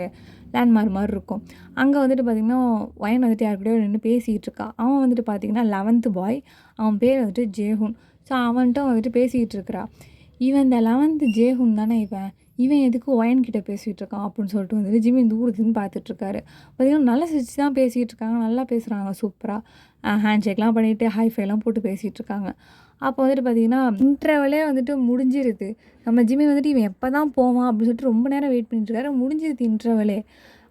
S1: லேண்ட்மார்க் மாதிரி இருக்கும். அங்கே வந்துட்டு பார்த்திங்கன்னா ஒயன் வந்துட்டு யாருக்கிட்டயோ நின்று பேசிக்கிட்டு இருக்கா. அவன் வந்துட்டு பார்த்திங்கன்னா 11th பாய், அவன் பேர் வந்துட்டு ஜேஹூன். ஸோ அவன்கிட்ட வந்துட்டு பேசிக்கிட்டு இருக்கிறா. இவன் இந்த 11th ஜேஹூன் தானே இவன் எதுக்கு ஒயன்கிட்ட பேசிகிட்டு இருக்கான் அப்படின்னு சொல்லிட்டு வந்துட்டு ஜிமின் தூரத்துலேருந்து பார்த்துட்ருக்காரு. பார்த்திங்கன்னா நல்லா சிரிச்சு தான் பேசிகிட்டு இருக்காங்க, நல்லா பேசுகிறாங்க சூப்பராக, ஹேண்ட் ஷேக்லாம் பண்ணிவிட்டு ஹைஃபைலாம் போட்டு பேசிகிட்டு இருக்காங்க. அப்போ வந்துட்டு பார்த்திங்கன்னா இன்டர்வலே வந்துட்டு முடிஞ்சிருது. நம்ம ஜிமின் வந்துட்டு இவன் எப்போ தான் போவான் அப்படின்னு சொல்லிட்டு ரொம்ப நேரம் வெயிட் பண்ணிட்டுருக்காரு, முடிஞ்சிருது இன்டர்வலே.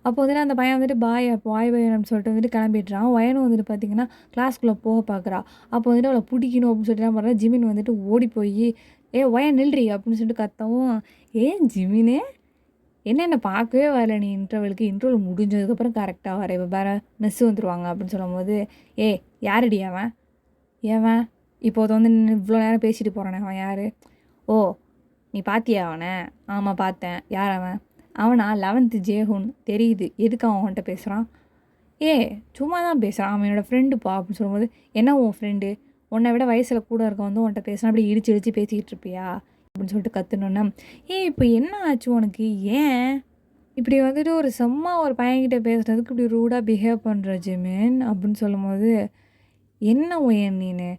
S1: அப்போ வந்துட்டு அந்த பையன் வந்துட்டு பாய் அப்படின்னு சொல்லிட்டு வந்துட்டு கிளம்பிடுறான். ஒயனும் வந்துட்டு பார்த்திங்கன்னா கிளாஸ்க்குள்ளே போக பார்க்குறா. அப்போ வந்துட்டு அவளை பிடிக்கணும் அப்படின்னு சொல்லிட்டு என்ன பண்ணுறா, ஜிமின் வந்துட்டு ஓடி போய் ஒயன் நில்றி அப்படின்னு சொல்லிட்டு கத்தவும், ஜிமினே என்ன பார்க்கவே வரல நீ இன்டர்வல் முடிஞ்சதுக்கப்புறம் கரெக்டாக வர, இப்போ வேறு மிஸ் வந்துடுவாங்க அப்படின்னு சொல்லும்போது, யாருடி அவன் ஏவன் இப்போது வந்து இவ்வளோ நேரம் பேசிட்டு போகிறானே அவன் யார், நீ பார்த்தியா அவனை, ஆமாம் பார்த்தேன், யார் அவனா 11th ஜேஹூன் தெரியுது, எதுக்கு அவன் அவன்கிட்ட பேசுகிறான், சும்மா தான் பேசுகிறான், அவன் என்னோடய ஃப்ரெண்டுப்பா அப்படின்னு சொல்லும்போது, என்ன உன் ஃப்ரெண்டு, உன்னை விட வயசில் கூட இருக்க வந்து உன்கிட்ட பேசுனா அப்படி இடிச்சு பேசிக்கிட்டு இருப்பியா அப்படின்னு சொல்லிட்டு கற்றுனோன்னா, இப்போ என்ன ஆச்சு உனக்கு, ஏன் இப்படி வந்துட்டு ஒரு பையன்கிட்ட பேசுகிறதுக்கு இப்படி ரூடாக பிஹேவ் பண்ணுற ஜிமின் அப்படின்னு சொல்லும்போது, என்ன ஒயன் நீனு,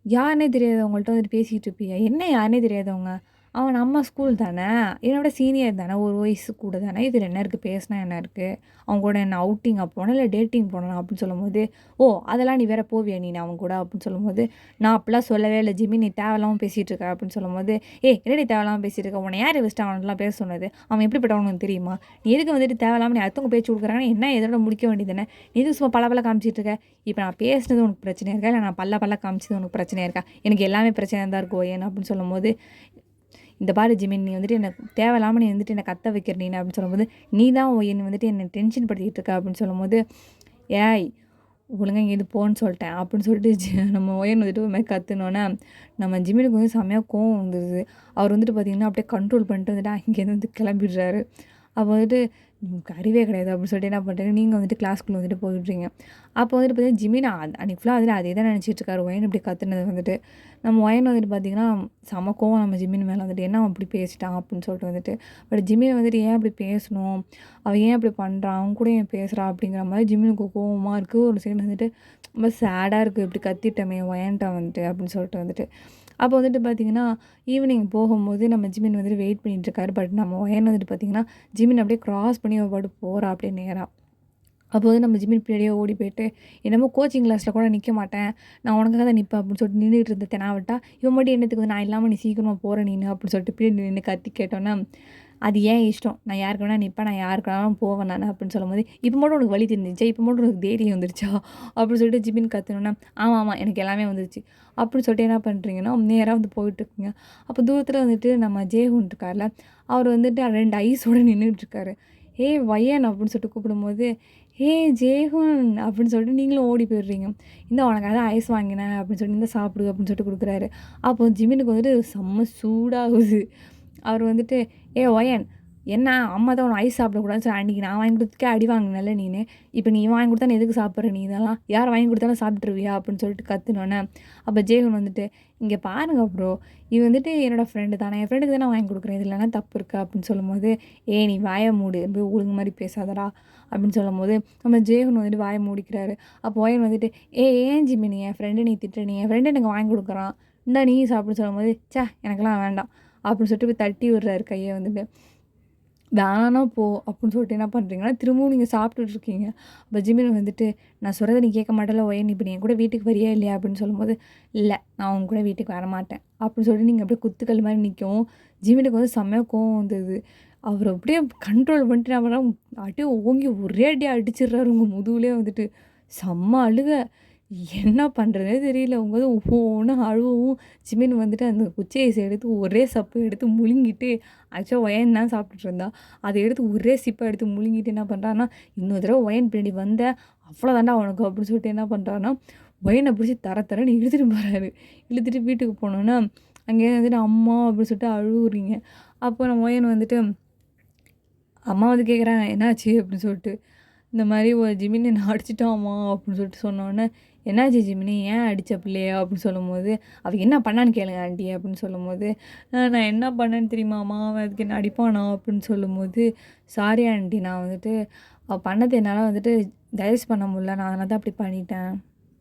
S1: யாருனே தெரியாதவங்கள்ட்ட வந்துட்டு பேசிகிட்டு இருப்பியா, என்ன யாருனே தெரியாதவங்க, அவன் நம்ம ஸ்கூல் தானே, என்னோட சீனியர் தானே, ஒரு வயசு கூட தானே, இதில் என்ன இருக்குது, பேசினா என்ன இருக்குது, அவங்க கூட என்ன அவுட்டிங்காக போனேன் இல்லை டேட்டிங் போனேன் அப்படின்னு சொல்லும்போது, அதெல்லாம் நீ வேறு போவியா நீ அவன் கூட அப்படின்னு சொல்லும்போது, நான் அப்படிலாம் சொல்லவே இல்லை ஜிமி, நீ தேவையில்லாமல் பேசிகிட்டு இருக்க அப்படின்னு சொல்லும்போது, என்னடி தேவையில்லாமல் பேசிகிட்டு இருக்க, உன்னை யார் ஃபஸ்ட்டு அவன்லாம் பேச சொன்னது, அவன் எப்படிப்பட்டவனுக்கு தெரியுமா, நீ எதுக்கு வந்துட்டு தேவையில்லாமல் நீ அடுத்தவங்க பேச்சு கொடுக்குறாங்கன்னா என்ன எதோட முடிக்க வேண்டியது தானே, நீ எதுவும் சும்மா பல காமிச்சிட்டு இருக்க, இப்போ நான் பேசுனது உனக்கு பிரச்சனையாக இருக்கா, இல்லை நான் பல்ல காமிச்சது உனக்கு பிரச்சனையாக இருக்கா, எனக்கு எல்லாமே பிரச்சனையாக தான் இருக்கும் ஏன் அப்படின்னு சொல்லும்போது, இந்த பாரு ஜிமின், நீ வந்துட்டு எனக்கு தேவையில்லாமல் நீ வந்துட்டு என்னை கத்த வைக்கிற நீ அப்படின்னு சொல்லும்போது, நீ தான் என்னை வந்துட்டு என்னை டென்ஷன் படுத்திக்கிட்டு இருக்க அப்படின்னு சொல்லும்போது, ஒழுங்காக இங்கேருந்து போன்னு சொல்லிட்டேன் அப்படின்னு சொல்லிட்டு நம்ம ஒயன் வந்துட்டு ஒரு மாதிரி கற்றுனோன்னே நம்ம ஜிமினுக்கு வந்து செம்மையாக கோவம் வந்துடுது. அவர் வந்துட்டு பார்த்திங்கன்னா அப்படியே கண்ட்ரோல் பண்ணிட்டு வந்துட்டு அங்கேருந்து வந்து கிளம்பிடுறாரு. அப்போ வந்துட்டு அறிவே கிடையாது அப்படின்னு சொல்லிட்டு என்ன பண்ணுறீங்க, நீங்கள் வந்துட்டு கிளாஸ்க்குள்ளே வந்துட்டு போயிடுறீங்க. அப்போ வந்துட்டு பார்த்தீங்கன்னா ஜிமின் அன்றைக்கி ஃபுல்லாக வந்துட்டு அதே தான் நினச்சிட்டு இருக்காரு, ஒயன் இப்படி கற்றுனது வந்துட்டு. நம்ம ஒயன் வந்துட்டு பார்த்திங்கன்னா செம கோவம் நம்ம ஜிமின் மேலே வந்துட்டு, என்ன அப்படி பேசிட்டான் அப்படின்னு சொல்லிட்டு வந்துட்டு. பட் ஜிமின் வந்துட்டு ஏன் அப்படி பேசணும், அவன் ஏன் அப்படி பண்ணுறான், அவன் கூட ஏன் பேசுகிறான் அப்படிங்கிற மாதிரி ஜிமினுக்கு கோவமாக இருக்குது. ஒரு சைடு வந்துட்டு ரொம்ப சேடாக இருக்குது, இப்படி கத்திட்டோமே ஒயன்ட்ட வந்துட்டு அப்படின்னு சொல்லிட்டு வந்துட்டு. அப்போ வந்துட்டு பார்த்திங்கன்னா ஈவினிங் போகும்போது நம்ம ஜிமின் வந்துட்டு வெயிட் பண்ணிகிட்ருக்காரு. பட் நம்ம ஒயன் வந்துட்டு பார்த்திங்கன்னா ஜிமின் அப்படியே க்ராஸ் பண்ணி அவள் பாட்டு போகிறா அப்படியே நேராக. அப்போ வந்து நம்ம ஜிமின் பின்னாடியே ஓடி போயிட்டு, என்னமோ கோச்சிங் கிளாஸில் கூட நிற்க மாட்டேன், நான் உனக்காக தான் நிற்பேன் அப்படின்னு சொல்லிட்டு நின்றுட்டு இருந்த தெனாவட்டா, இவன் மட்டும் என்னத்துக்கு வந்து நான் இல்லாமல் நீ சீக்கிரமாக போகிற நீனு அப்படின்னு சொல்லிட்டு பின்னாடி நின்று கத்தி கேட்டோன்னா, அது ஏன் இஷ்டம். நான் யாருக்கு வேணா நிப்பேன். நான் யாருக்கு வேணாலும் போவேன் நானு அப்படின்னு சொல்லும்போது, இப்போ மட்டும் உனக்கு வலி தெரிஞ்சுச்சா? இப்போ மட்டும் உனக்கு தைரியம் வந்துருச்சா? அப்படின்னு சொல்லிட்டு ஜிமின் கத்துனோனே, ஆமா, ஆமா எனக்கு எல்லாமே வந்துருச்சு. அப்படின்னு சொல்லிட்டு என்ன பண்ணுறீங்கன்னா, நேரா வந்து போயிட்டுருக்குங்க. அப்போ தூரத்தில வந்துட்டு நம்ம ஜேஹூன் இருக்கார்ல, அவர் வந்துட்டு 2 ஐஸோட நின்னுட்டுருக்காரு. "ஏய் வயன்" அப்படின்னு சொல்லிட்டு கூப்பிடும்போது, "ஏய் ஜேஹூன்" அப்படின்னு சொல்லிட்டு நீங்களும் ஓடி போயிடுறீங்க. "இந்தா உனக்காக தான் ஐஸ் வாங்கினேன்" அப்படின்னு சொல்லிட்டு, "இந்தா சாப்பிடு" அப்படின்னு சொல்லிட்டு குடுக்குறாரு. அப்போ ஜிமினுக்கு வந்துட்டு செம்ம சூடாகுது. அவர் வந்துட்டு, "ஏய் ஒயன், என்ன அம்மா தான் உன்ன ஐஸ் சாப்பிடக்கூடாதுன்னு சொல்லி அன்னைக்கு நான் வாங்கி குடுத்ததுக்கே அடி வாங்கினேல்ல நீனு. இப்போ நீ வாங்கி குடுத்தா நீ எதுக்கு சாப்பிட்ற நீ இதெல்லாம்? யார் வாங்கி குடுத்தாலும் சாப்பிட்டுருவியா?" அப்படின்னு சொல்லிட்டு கத்துனோனே, அப்போ ஜேஹூன் வந்துட்டு, "இங்க பாருங்க ப்ரோ, இது வந்துட்டு என்னோட ஃப்ரெண்டு தான். நான் என் ஃப்ரெண்டுக்கு தானே வாங்கி குடுக்குறேன். இதில என்ன தப்பு இருக்கு?" அப்படின்னு சொல்லும்போது, "ஏய் நீ வாய மூடு. போய் ஒழுங்கு மாரி பேசாதடா" அப்படின்னு சொல்லும்போது, நம்ம ஜேஹூன் வந்துட்டு வாய மூடிக்கிறாரு. அப்போ ஒயன் வந்துட்டு, "ஏய் ஏன் ஜிம்மி நீ என் ஃப்ரெண்ட நீ திட்டுற? நீ என் ஃப்ரெண்டு எனக்கு வாங்கி குடுக்குறான். இந்தா நீயும் சாப்பிடுன்னு" சொல்லும்போது, "ச்சே எனக்கெல்லாம் வேண்டாம்" அப்படின்னு சொல்லிட்டு போய் தட்டி விடுறாரு கைய வந்துட்டு. "வேணா போ" அப்படின்னு சொல்லிட்டு என்ன பண்ணுறீங்கன்னா, திரும்பவும் நீங்க சாப்பிட்டுட்டு இருக்கீங்க. அப்ப ஜிமின் வந்துட்டு, "நான் சொல்றத நீ கேட்க மாட்டல்ல ஒயன், இப்ப நீ என் கூட வீட்டுக்கு வரியா இல்லையா?" அப்படின்னு சொல்லும்போது, "இல்ல நான் உன் கூட வீட்டுக்கு வரமாட்டேன்" அப்படின்னு சொல்லிட்டு நீங்க அப்படியே குத்துக்கல் மாரி நிக்கவும், ஜிமினுக்கு வந்து செம்மையா கோவம் வந்தது. அவரு அப்படியே கண்ட்ரோல் பண்ணிட்டு என்ன பண்ணாரு, அப்படியே ஓங்கி ஒரே அடி அடிச்சிடுறாரு உங்க முதுகுலயே வந்துட்டு. செம்ம அழுக. என்ன பண்ணுறதுனே தெரியல. அவங்க வந்து ஒவ்வொன்னா அழுவவும், ஜிமின் வந்துட்டு அந்த குச்சி ஐஸ எடுத்து ஒரே சப்பு எடுத்து முழுங்கிட்டு, ஆக்சுவலா ஒயன் தான் சாப்பிட்டுட்டு இருந்தா. அத எடுத்து ஒரே சிப்பா எடுத்து முழுங்கிட்டு என்ன பண்றான்னா, "இன்னொரு தடவ ஒயன் பின்னாடி வந்த, அவ்வளோதான்டா உனக்கு" அப்படின்னு சொல்லிட்டு என்ன பண்றான்னா, ஒயன பிடிச்சி தர தரன்னு இழுத்துட்டு போறாரு. இழுத்துட்டு வீட்டுக்கு போனோனே, அங்கேயே வந்துட்டு "அம்மா" அப்படின்னு சொல்லிட்டு அழுவுறீங்க. அப்போ நம்ம ஒயன் வந்துட்டு அம்மா வந்து கேட்குறாங்க, "என்னாச்சு?" அப்படின்னு சொல்லிட்டு. இந்த மாரி "ஜிமின் என்ன அடிச்சுட்டாம்மா" அப்படின்னு சொல்லிட்டு சொன்னோனே, "என்னாச்சு ஜிமினி? ஏன் அடிச்ச பிள்ளைய?" அப்படின்னு சொல்லும்போது, "அவ என்ன பண்ணான்னு கேளுங்க ஆன்ட்டி" அப்படின்னு சொல்லும்போது, நான் என்ன பண்ணேன்னு தெரியுமாம்மா? அவன் அதுக்கு என்ன அடிப்பானா?" அப்படின்னு சொல்லும்போது, "சாரி ஆன்ட்டி நான் வந்துட்டு அவ பண்ணது என்னால வந்துட்டு டைஜஸ்ட் பண்ண முடியல. நான் அதனால தான் அப்படி பண்ணிட்டேன்."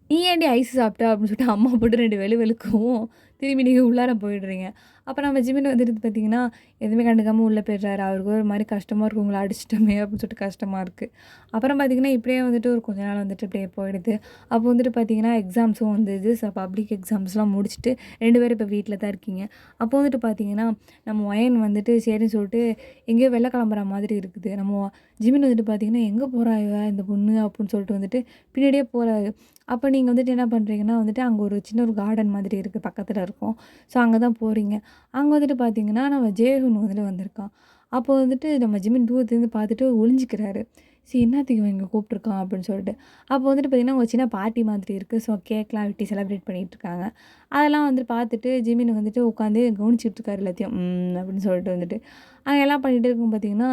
S1: "நீ ஏன்டி ஐஸ் சாப்பிட்ட?" அப்படின்னு சொல்லிட்டு அம்மா போட்டு 2 வெளுக்கவும், திரும்பி நீங்க உள்ளார போயிடுறீங்க. அப்ப நம்ம ஜிமின் வந்துட்டு பார்த்தீங்கன்னா, எதுவுமே கண்டுக்காம உள்ள போயிடுறாரு. அவருக்கு ஒரு மாரி கஷ்டமா இருக்கு. உங்கள அடிச்சுட்டோமே அப்படின்னு சொல்லிட்டு கஷ்டமா இருக்கு. அப்புறம் பார்த்தீங்கன்னா, இப்படியே வந்துட்டு ஒரு கொஞ்ச நாள் வந்துட்டு இப்படியே போயிடுது. அப்போ வந்துட்டு பார்த்தீங்கன்னா, எக்ஸாம்ஸும் வந்துது. பப்ளிக் எக்ஸாம்ஸ்லாம் முடிச்சுட்டு 2 பேரும் இப்போ வீட்ல தான் இருக்கீங்க. அப்போ வந்துட்டு பார்த்தீங்கன்னா, நம்ம ஒயன் வந்துட்டு சரின்னு சொல்லிட்டு எங்கேயோ வெளில கிளம்புற மாதிரி இருக்குது. நம்ம ஜிமின் வந்துட்டு பார்த்தீங்கன்னா, "எங்க போறா இவ இந்த பொண்ணு?" அப்படின்னு சொல்லிட்டு வந்துட்டு பின்னாடியே போறாரு. அப்ப நீங்க வந்துட்டு என்ன பண்றீங்கன்னா வந்துட்டு, அங்க ஒரு சின்ன ஒரு கார்டன் மாதிரி இருக்கு. பக்கத்துல இருக்கும். ஸோ, அங்க தான் போறீங்க. அங்க வந்துட்டு பார்த்தீங்கன்னா, நம்ம ஜேஹூன் வந்துட்டு வந்திருக்கான். அப்போ வந்துட்டு நம்ம ஜிமின் தூரத்துலேருந்து பார்த்துட்டு ஒளிஞ்சுக்கிறாரு. சரி என்னாத்துக்கு இவன் இங்க கூப்பிட்டுருக்கான் அப்படின்னு சொல்லிட்டு. அப்போ வந்துட்டு பார்த்தீங்கன்னா, ஒரு சின்ன பார்ட்டி மாதிரி இருக்கு. ஸோ, கேக்லாம் வெட்டி செலிப்ரேட் பண்ணிட்டுருக்காங்க. அதெல்லாம் வந்துட்டு பார்த்துட்டு ஜிமின் வந்துட்டு உட்காந்து கவனிச்சுட்டு இருக்காரு எல்லாத்தையும். அப்படின்னு சொல்லிட்டு வந்துட்டு. அங்க எல்லாம் பண்ணிட்டு இருக்கும் பார்த்தீங்கன்னா,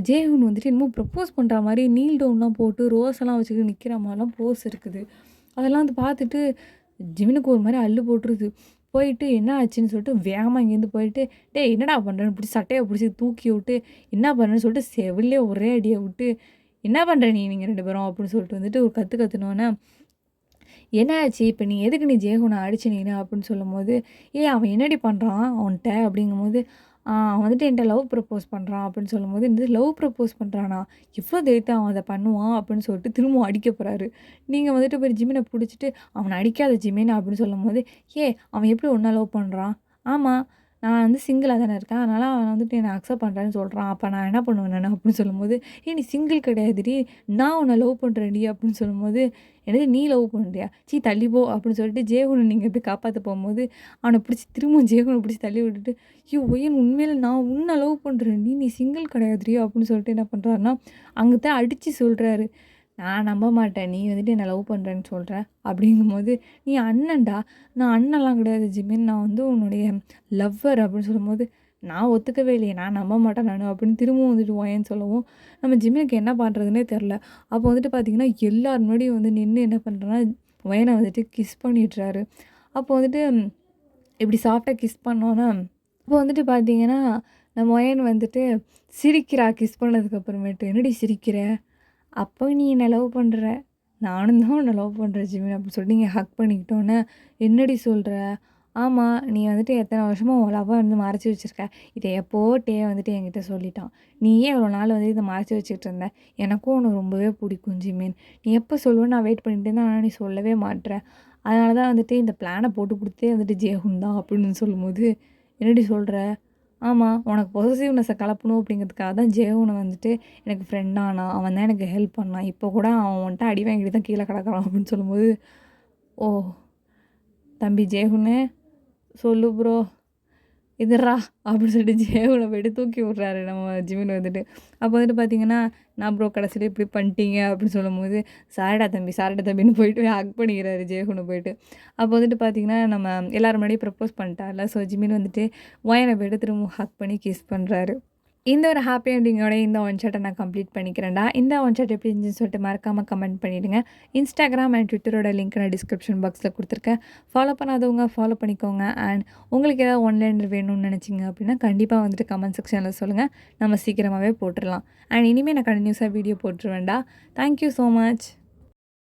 S1: ஜேஹூன் வந்துட்டு என்னமோ ப்ரப்போஸ் பண்ற மாரி நீல் டவுன்லாம் போட்டு ரோஸ் எல்லாம் வச்சுக்கிட்டு நிக்கிற மாரிலாம் போஸ் இருக்குது. அதெல்லாம் வந்து பார்த்துட்டு ஜிமினுக்கு ஒரு மாரி அள்ளு போட்டுருது. போயிட்டு என்ன ஆச்சுன்னு சொல்லிட்டு வேகமா இங்கேருந்து போயிட்டு, "டேய் என்னடா பண்றன்னு?" புடிச்சு சட்டைய புடிச்சு தூக்கி விட்டு, "என்ன பண்றன்னு?" சொல்லிட்டு செவில்லயே ஒரே அடிய விட்டு, "என்ன பண்ற நீங்க 2 பேரும்?" அப்படின்னு சொல்லிட்டு வந்துட்டு ஒரு கத்து கத்துனோனே, "என்ன ஆச்சு? இப்ப நீ எதுக்கு நீ ஜெயகுண அடிச்ச நீனு?" அப்படின்னு சொல்லும்போது, "ஏய் அவன் என்னடி பண்றான் உன்ட்ட?" அப்படிங்கும்போது, அவன் வந்துட்டு என்ட்ட லவ் ப்ரப்போஸ் பண்றான்" அப்படின்னு சொல்லும்போது, "என்னது லவ் ப்ரப்போஸ் பண்றானா? எவ்ளோ தைரியத்த அவன் அத பண்ணுவான்?" அப்படின்னு சொல்லிட்டு திரும்பவும் அடிக்க போறாரு. நீங்க வந்துட்டு போய் ஜிமின புடிச்சுட்டு, "அவன அடிக்காத ஜிமின்" அப்படின்னு சொல்லும்போது, "ஏய் அவன் எப்படி உன்ன லவ் பண்றான்?" "ஆமா. நான் வந்து சிங்கிளா தானே இருக்கேன். அதனால அவன் வந்துட்டு என்ன அக்செப்ட் பண்றேன்னு சொல்றான். அப்ப நான் என்ன பண்ணுவேன் நானு?" அப்படின்னு சொல்லும்போது, "ஏய் நீ சிங்கிள் கிடையாதுடி. நான் உன்ன லவ் பண்றேன்டி" அப்படின்னு சொல்லும்போது, "என்னது நீ லவ் பண்றியா? ச்சீ தள்ளி போ" அப்படின்னு சொல்லிட்டு ஜேஹூன நீங்க எப்படி காப்பாத்த போம்போது, அவன பிடிச்சு திரும்பவும் ஜேஹூன பிடிச்சு தள்ளி விட்டுட்டு, "ஐயோ! ஒயன் உண்மையில நான் உன்ன லவ் பண்றேன்டி. நீ சிங்கிள் கிடையாதுடி" அப்படின்னு சொல்லிட்டு என்ன பண்றாருன்னா, அங்க தான் அடிச்சு சொல்றாரு. "நான் நம்ப மாட்டேன். நீ வந்துட்டு என்ன லவ் பண்றேன்னு சொல்ற." அப்படிங்கும்போது, "நீ அண்ணன்டா." "நான் அண்ணன்லாம் கிடையாது ஜிமின். நான் வந்து உன்னுடைய லவ்வர்" அப்படின்னு சொல்லும்போது, நான் ஒத்துக்கவே இல்லையே. நான் நம்ப மாட்டேன் நானு அப்படின்னு திரும்பவும் வந்துட்டு ஒயன்னு சொல்லவும், நம்ம ஜிமினுக்கு என்ன பண்ணுறதுன்னே தெரில. அப்போ வந்துட்டு பார்த்தீங்கன்னா, எல்லார் முன்னாடியும் வந்து நின்னு என்ன பண்றேன்னா, ஒயன வந்துட்டு கிஸ் பண்ணிடுறாரு. அப்போ வந்துட்டு இப்படி சாஃப்ட்டா கிஸ் பண்ணோன்னே, அப்போ வந்துட்டு பார்த்தீங்கன்னா, நம்ம ஒயன் வந்துட்டு சிரிக்கிறா கிஸ் பண்ணதுக்கு அப்புறமேட்டு. "என்னடி சிரிக்கிற? அப்போ நீ என்ன லவ் பண்ற? நானும் தான் உன்ன லவ் பண்றேன் ஜிமின்" அப்படின்னு சொல்லிட்டு நீங்க ஹக் பண்ணிக்கிட்டோன்னே, "என்னடி சொல்ற? ஆமா, நீ வந்துட்டு எத்தன வருஷமா உன் லவ்வ வந்து மறைச்சு வச்சிருக்க. இத எப்போவோ வந்துட்டு என்கிட்ட சொல்லிட்டான். நீ ஏன் இவ்வளோ நாள் வந்து இத மறைச்சு வச்சுட்டு இருந்த? எனக்கும் உன்ன ரொம்பவே பிடிக்கும் ஜிமின். நீ எப்போ சொல்லுவன்னு நான் வெயிட் பண்ணிட்டே இருந்தேன். ஆனா நீ சொல்லவே மாட்ற. அதனால தான் வந்துட்டு இந்த பிளான போட்டு குடுத்ததே வந்துட்டு ஜேஹூன் தான்" அப்படின்னு சொல்லும்போது, "என்னடி சொல்ற? ஆமா. உனக்கு பொசசிவ்னெஸ்ஸ கலப்பணும் அப்படிங்கிறதுக்காக தான் ஜெயோன வந்துட்டு எனக்கு ஃப்ரெண்ட் ஆனான். அவன் தான் எனக்கு ஹெல்ப் பண்ணான். இப்போ கூட அவன் உன்ட்ட அடி வாங்கிட்டு தான் கீழ கிடக்குறான் அப்படின்னு சொல்லும்போது, ஓ! தம்பி ஜெயகுனு சொல்லு ப்ரோ. எதிர்றா அப்படின்னு சொல்லிட்டு ஜெயகுல போயிட்டு தூக்கி விட்றாரு நம்ம ஜிமின் வந்துட்டு. அப்போ வந்துட்டு பார்த்தீங்கன்னா, நான் ப்ரோ கடைசியில இப்படி பண்ணிட்டீங்க அப்படின்னு சொல்லும்போது, சாரிடா தம்பி, சாரிடா தம்பின்னு போயிட்டு ஹக் பண்ணிக்கிறாரு ஜெயகுன போயிட்டு. அப்போ வந்துட்டு பார்த்தீங்கன்னா, நம்ம எல்லாரும் முன்னாடியும் ப்ரப்போஸ் பண்ணிட்டார்ல. ஸோ ஜிமின் வந்துட்டு ஒயனை போயிட்டு திரும்ப ஹக் பண்ணி கிஸ் பண்ணுறாரு. இந்த ஒரு ஹாப்பி எண்டிங்கோட இந்த ஒன் ஷாட்டை நான் கம்ப்ளீட் பண்ணிக்கிறேன்டா. இந்த ஒன் ஷாட் எப்படி இருந்துச்சுன்னு சொல்லிட்டு மறக்காமல் கமெண்ட் பண்ணிவிடுங்க. இன்ஸ்டாகிராம் அண்ட் ட்விட்டரோட லிங்க் நான் டிஸ்கிரிப்ஷன் பாக்ஸில் கொடுத்துருக்கேன். ஃபாலோ பண்ணாதவங்க ஃபாலோ பண்ணிக்கோங்க. அண்ட் உங்களுக்கு ஏதாவது ஒன்லைனர் வேணும்னு நினச்சிங்க அப்படின்னா கண்டிப்பாக வந்துட்டு கமெண்ட் செக்ஷனில் சொல்லுங்கள். நம்ம சீக்கிரமாகவே போட்டுடலாம். அண்ட் இனிமேல் நான் கண்டினியூஸாக வீடியோ போட்டுருவேன்டா. Thank you so much.